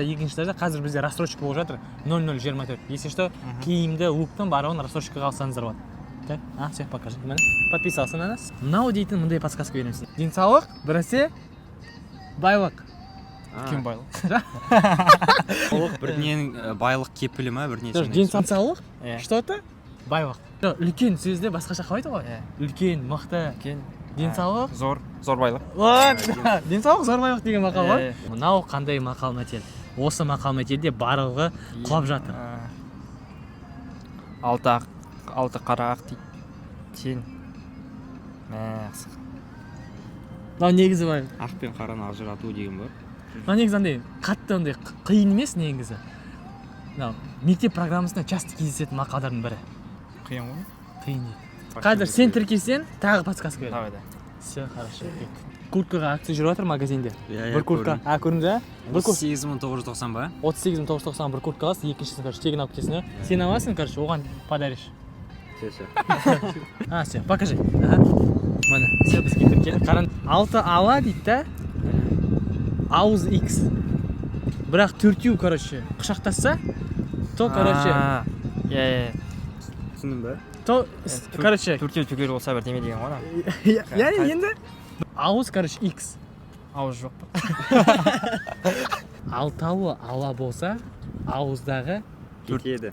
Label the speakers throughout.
Speaker 1: Екіншілерде қазір бізде рассрочка болып жатыр 0024. Если что, киімді, луктың барлығын рассрочкаға алсаңыздар болады. Так, все, покажи. Подписался на нас. Мынау дейтін мындай подсказка беремін сізге. Денсаулық, біресе байлық.
Speaker 2: Кім байлық?
Speaker 3: Бірден байлық кепілі ма бірнеше?
Speaker 1: Денсаулық, что-то байлық. Үлкен сөзде басқаша қалайды ғой? Үлкен, мықты. Денсаулық,
Speaker 2: зор байлық.
Speaker 1: Денсаулық, зор байлық деген мақал бар. Мынау қандай мақал мәтел? Осы мақал мәтелде барлығы құлап жатыр.
Speaker 2: Алты қара ақ дейді. Сен.
Speaker 1: Мынау негізі бар.
Speaker 3: Ақ пен қараны ажырату деген бар.
Speaker 1: Мынау негізі андай қатты андай қиын емес негізі. Мынау мектеп программасында часто кездесетін мақалдардың бірі.
Speaker 2: Қиын ғой?
Speaker 1: Қиын дейді. Қазір сен тіркелсең, тағы подсказка бер.
Speaker 2: Давай.
Speaker 1: Все, хорошо. Курткаға акция жүріп жатыр магазинде.
Speaker 3: Бір
Speaker 1: куртка. Көрдіңіз ба?
Speaker 3: 38.990 ба?
Speaker 1: 38.990 бір куртка аласың, екіншісін короче тегін алып кетесің. Сен аласың, короче, оған подаришь.
Speaker 3: Все.
Speaker 1: Все, покажи. Міне, все бізге тіркеліп. Қаран, 6 ала дейді да. Ауыз X. Бірақ төртеу, короче, құшақтасса, то, короче.
Speaker 3: Түсіндің ба?
Speaker 1: То, короче,
Speaker 2: төртеу түгел болса бірдеме деген ғой.
Speaker 1: Яғни енді ауыз, короче, X.
Speaker 2: Ауыз жоқ па?
Speaker 3: Алтауы
Speaker 1: ала болса, ауыздағы
Speaker 3: кетеді.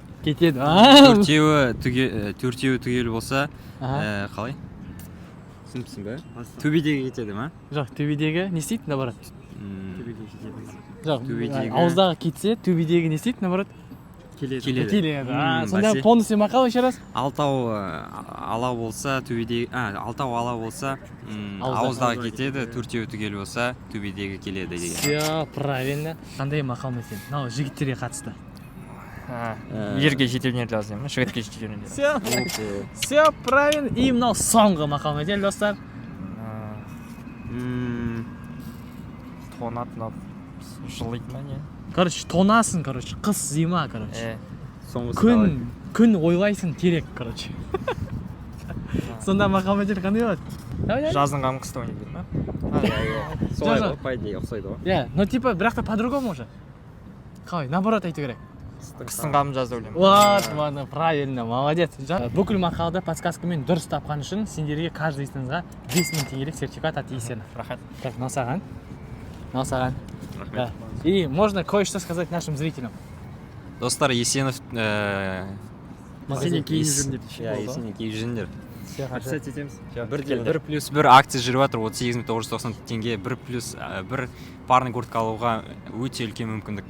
Speaker 3: Төртеуі түгел болса, қалай? Түсініпсің ба? Төбедегі кетеді ма?
Speaker 1: Жоқ, төбедегі не істейді, наоборот? Жоқ, ауыздағы кетсе, төбедегі не істейді, наоборот? Келеді. Сонда полностью мақал еще раз.
Speaker 3: Алтауы ала болса, ауыздағы кетеді, төртеуі түгел болса, төбедегі келеді деген.
Speaker 1: Все, правильно. Қандай мақал мәтел? Мынау жігіттерге қатысты.
Speaker 2: Ерге жете өнер lazım, жігітке жете өнер.
Speaker 1: Все, правильно. И мынау соңғы мақал мәтел, достар.
Speaker 2: Тонат, жылайды ма не?
Speaker 1: Короче, тонасың, короче, қыс зима, короче. Күн ойлайсың керек, короче. Сонда мақал мәтел қандай болады?
Speaker 2: Жаздың қамы қыста ойнайды дейді ма?
Speaker 3: Солай ғой, по идее, ұқсайды ғой.
Speaker 1: Ну типа, бірақ та по-другому уже. Қалай, наоборот айту керек.
Speaker 2: Қыстың қамын жазды ойлаймын.
Speaker 1: Вот, правильно, молодец. Бүкіл мақалды подсказкамен дұрыс тапқан үшін сендерге каждыйыңызға 5000 теңгелік сертификат от Есена.
Speaker 2: Рахат.
Speaker 1: Так, мынау саған. И можно кое-что сказать нашим зрителям.
Speaker 3: Достар, Есенов
Speaker 1: Есеней киіп
Speaker 3: жүріңдер.
Speaker 2: Обсәт етеміз.
Speaker 3: 1+1 акция жүріп жатыр, 38.990 теңге. 1+1 парный куртка алуға өте үлкен мүмкіндік.